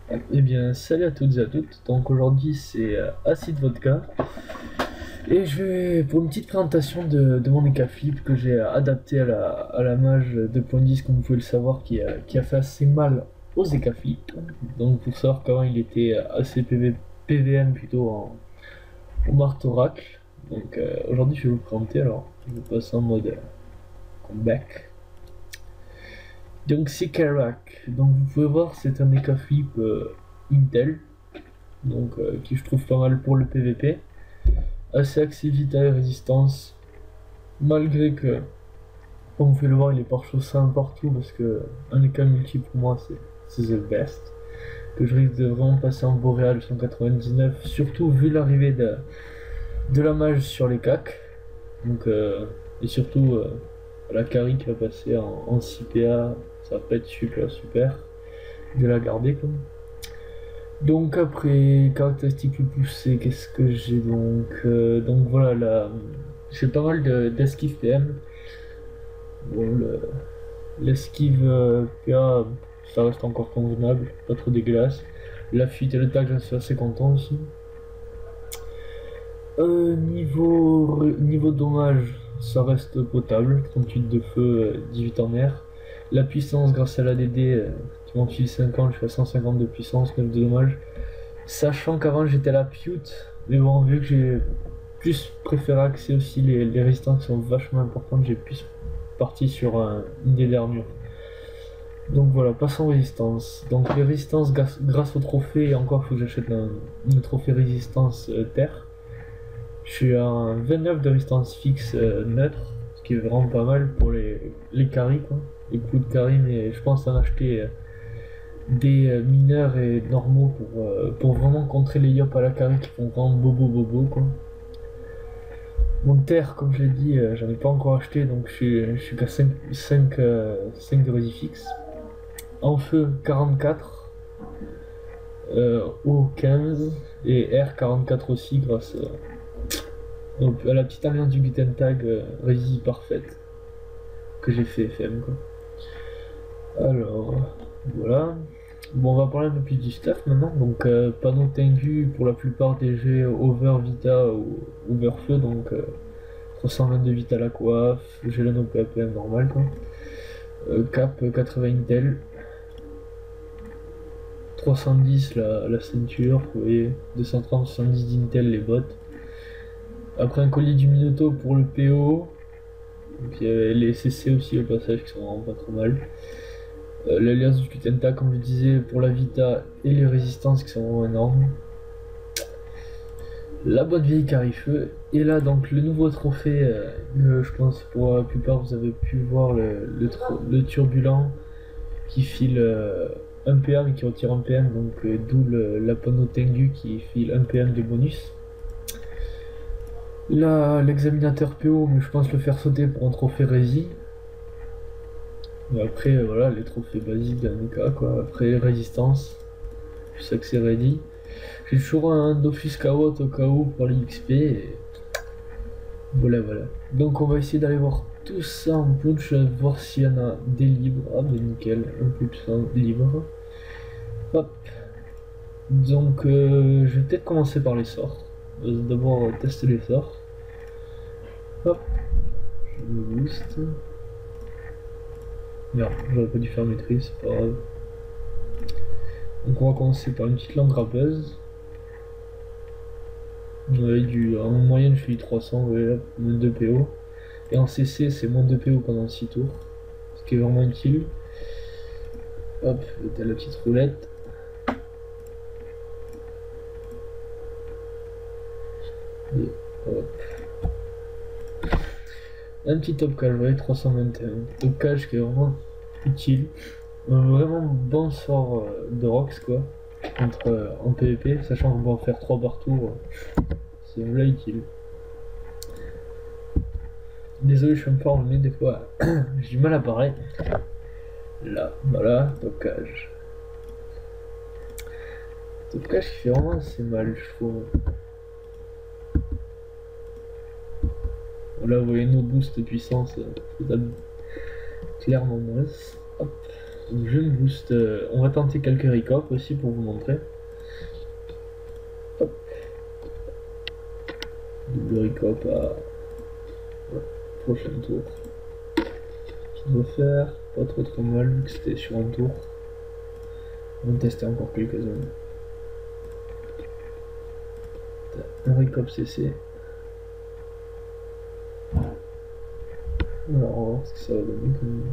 Eh bien, salut à toutes et à toutes. Donc aujourd'hui, c'est Acid Vodka. Et je vais pour une petite présentation de mon EK Flip que j'ai adapté à la Mage 2.10, comme vous pouvez le savoir, qui a fait assez mal aux EK Flip. Donc, pour savoir qu'avant il était assez PVM plutôt au marteau racle. Donc, aujourd'hui, je vais vous présenter. Alors, je vais passer en mode comeback. Donc, c'est Karak. Donc, vous pouvez voir, c'est un EK Flip Intel. Donc qui je trouve pas mal pour le PVP. Assez axé vita et résistance, malgré que, comme vous pouvez le voir, il est pare-chaussée partout parce que un EK multi pour moi c'est the best. Que je risque de vraiment passer en Boréal 199, surtout vu l'arrivée de la mage sur les CAC. Donc, et surtout la carry qui va passer en 6PA, ça va pas être super de la garder quoi. Donc après, caractéristiques plus poussées, qu'est-ce que j'ai donc voilà, j'ai pas mal d'esquive PM. Bon, l'esquive PA, ça reste encore convenable, pas trop dégueulasse. La fuite et le tag, j'en suis assez content aussi. Niveau dommage, ça reste potable, 38 de feu, 18 en air. La puissance, grâce à l'ADD, qui m'enfile 50, je suis à 150 de puissance, 9 de dommage. Sachant qu'avant j'étais à la Pute, mais bon, vu que j'ai plus préféré axer aussi les résistances qui sont vachement importantes, j'ai plus parti sur une des armures. Donc voilà, passons aux résistances. Donc les résistances grâce au trophée, et encore faut que j'achète un trophée résistance terre. Je suis à un 29 de résistance fixe neutre, ce qui est vraiment pas mal pour les carries quoi. Les coups de carry, mais je pense en acheter des mineurs et normaux pour vraiment contrer les yop à la carry qui font vraiment bobo quoi. Mon terre, comme je l'ai dit, j'en ai pas encore acheté, donc je suis qu'à 5 de rési fixe. En feu 44, eau 15 et air 44 aussi grâce à la petite alliance du Guten Tag rési parfaite que j'ai fait FM quoi. Alors voilà. Bon, on va parler un peu plus du stuff maintenant. Donc, panneau Tengu pour la plupart des jets over Vita ou over feu. Donc, 322 Vita la coiffe, Gelano PAPM normal quoi. Cap 80 Intel. 310 la ceinture, vous voyez. 230, 70 d'Intel les bottes. Après, un collier du Minoto pour le PO. Puis les CC aussi au passage qui sont vraiment pas trop mal. L'alliance du Kutenta, comme je disais, pour la Vita et les résistances qui sont vraiment énormes. La bonne vieille Carifeu. Et là, donc, le nouveau trophée, je pense pour la plupart, vous avez pu voir le turbulent qui file 1 PM mais qui retire 1 PM, donc d'où la panneau Tengu qui file 1 PM de bonus. Là, l'examinateur PO, mais je pense le faire sauter pour un trophée Rési. Et après, voilà, les trophées basiques d'un EK quoi. Après, résistance, je sais que c'est ready. J'ai toujours un Dofus KO au cas où pour l'XP. Et voilà. Donc, on va essayer d'aller voir tout ça en punch, voir s'il y en a des libres. Ah, ben nickel, un peu de ça libre. Hop. Donc, je vais peut-être commencer par les sorts. D'abord, tester les sorts. Hop. Je me booste. Merde, j'aurais pas dû faire maîtrise, c'est pas grave. Donc on va commencer par une petite langue râpeuse. En moyenne je suis 300, ouais, moins 2 PO. Et en CC c'est moins 2 PO pendant 6 tours. Ce qui est vraiment utile. Hop, t'as la petite roulette. Et hop. Un petit top cage, ouais, 321. Top cage qui est vraiment utile. Un vraiment bon sort de Rox quoi. En PvP, sachant qu'on peut en faire 3 par tour. C'est là utile. Désolé, je suis un peu enrhumé des fois. J'ai du mal à parler. Là, voilà, tocage. Tocage qui fait vraiment assez mal, je trouve. Là, vous voyez nos boosts de puissance, clairement moins. Hop. Donc je me booste. On va tenter quelques recop aussi pour vous montrer. Hop. Double recop à ouais, prochain tour. Qui doit faire pas trop mal vu que c'était sur un tour. On va tester encore quelques zones. Un recop CC. Alors on va voir ce que ça va donner comme.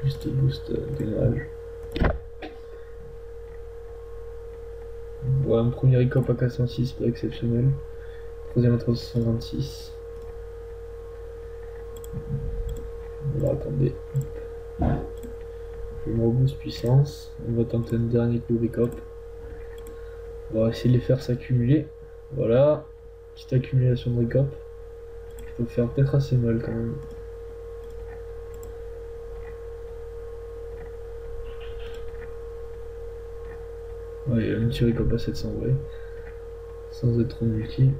Juste boost dommage. Voilà, un premier recop à 406, pas exceptionnel. Troisième à 356. Alors attendez. Je me reboost puissance. On va tenter un dernier coup de recop. On va essayer de les faire s'accumuler. Voilà. Petite accumulation de recop. Ça peut faire peut-être assez mal quand même. Ouais, il y a un petit recop à 700 ouais. Sans être trop multi.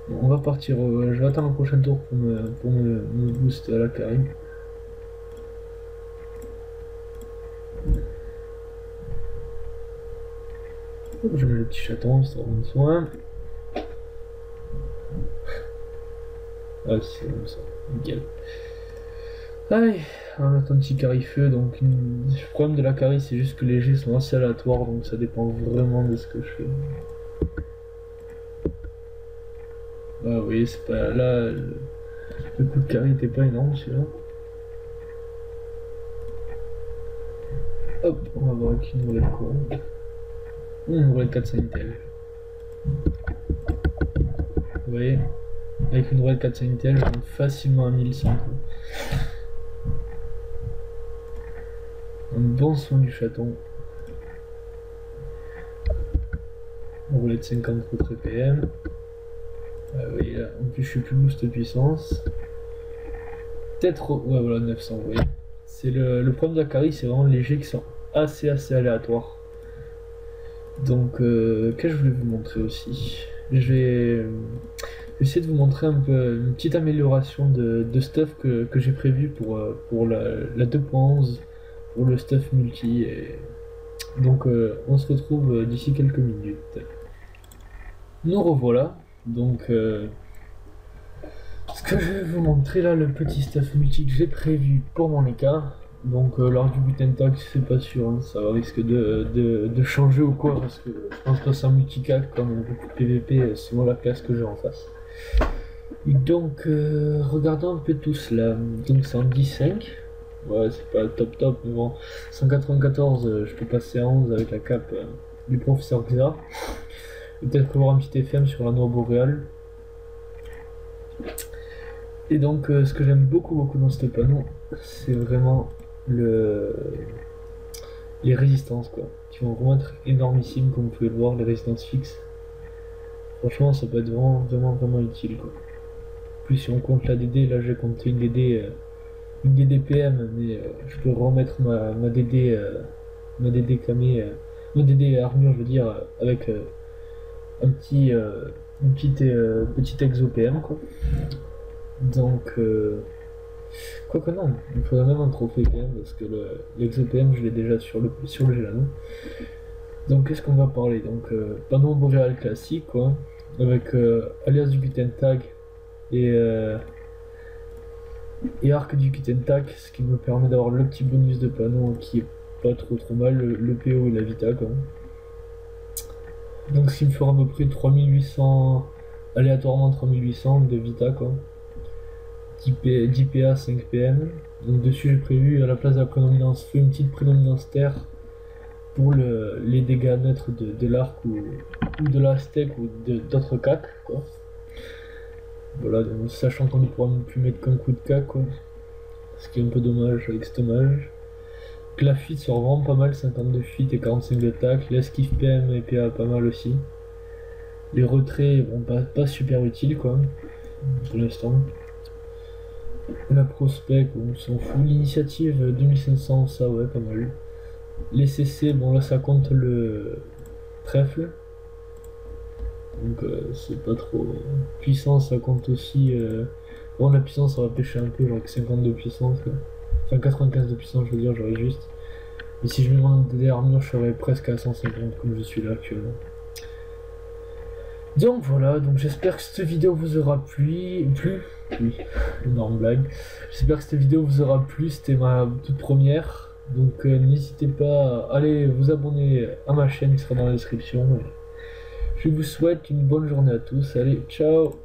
Bon, on va partir. Je vais attendre le prochain tour pour me booster à la carry. Je mets le petit chaton histoire de soin. Ah, c'est comme ça, nickel. Allez, on va mettre un petit carry feu. Donc, le problème de la carry, c'est juste que les jets sont assez aléatoires, donc ça dépend vraiment de ce que je fais. Ah, vous voyez, c'est pas là. Le coup de carry était pas énorme celui-là. Hop, on va voir avec une nouvelle quoi. Une nouvelle 4 Intel. Vous voyez, avec une nouvelle 4 Intel, je monte facilement à 1100. Un bon son du chaton. Roulette 50 contre PM. Ah oui, là, en plus je suis plus boost puissance. Peut-être. Ouais, voilà, 900, vous voyez. C'est le problème de la carry, c'est vraiment les jets qui sont assez aléatoires. Donc, qu'est-ce que je voulais vous montrer aussi? Je vais essayer de vous montrer un peu une petite amélioration de stuff que j'ai prévu pour la 2.11, pour le stuff multi. Et... donc, on se retrouve d'ici quelques minutes. Nous revoilà. Donc, ce que je vais vous montrer là, le petit stuff multi que j'ai prévu pour mon écart. Donc, lors du Guten Tag, c'est pas sûr, hein, ça risque de changer ou quoi, parce que je pense que c'est un multicac comme beaucoup de PVP selon la classe que j'ai en face. Et donc, regardons un peu tout cela. Donc, c'est en 10.5. Ouais, c'est pas top, mais bon, 194, je peux passer à 11 avec la cape du professeur Xa. Peut-être avoir un petit FM sur la noix boréale. Et donc, ce que j'aime beaucoup dans ce panneau, c'est vraiment les résistances, quoi, qui vont vraiment être énormissimes, comme vous pouvez le voir, les résistances fixes. Franchement, ça peut être vraiment utile, quoi. En plus, si on compte la DD, là j'ai compté une DD PM, mais je peux remettre ma DD camé, ma DD armure, je veux dire, avec un petit exo PM, quoi. Donc, quoique non, il me faudrait même un trophée PM parce que l'exo PM je l'ai déjà sur le Gelano. Donc, qu'est-ce qu'on va parler? Donc, panneau boréal classique, quoi, avec alias du Guten Tag et arc du Guten Tag, ce qui me permet d'avoir le petit bonus de panneau qui est pas trop mal, le PO et la Vita, quoi. Donc, ce qui me fera à peu près 3800, aléatoirement 3800 de Vita, quoi. 10 PA, 5 PM. Donc dessus j'ai prévu à la place de la prédominance feu une petite prédominance terre pour les dégâts neutres de l'arc ou de la steak ou d'autres cacs, quoi. Voilà, donc, sachant qu'on ne pourra plus mettre qu'un coup de cac, quoi. Ce qui est un peu dommage avec cet hommage. Que la fuite sort vraiment pas mal, 52 fuite et 45 d'attaque. L'esquive PM et PA pas mal aussi. Les retraits, bon, pas super utiles, quoi, pour l'instant. La prospect, on s'en fout. L'initiative 2500, ça ouais, pas mal. Les CC, bon là ça compte le trèfle. Donc c'est pas trop. Puissance, ça compte aussi Bon, la puissance, ça va pêcher un peu, j'aurais que 52 puissance. Là. Enfin, 95 de puissance, je veux dire, j'aurais juste. Et si je mets mon armure, je serais presque à 150 comme je suis là actuellement. Donc voilà, donc j'espère que cette vidéo vous aura plu. Oui, énorme blague. J'espère que cette vidéo vous aura plu, c'était ma toute première. Donc n'hésitez pas à aller vous abonner à ma chaîne qui sera dans la description. Je vous souhaite une bonne journée à tous. Allez, ciao!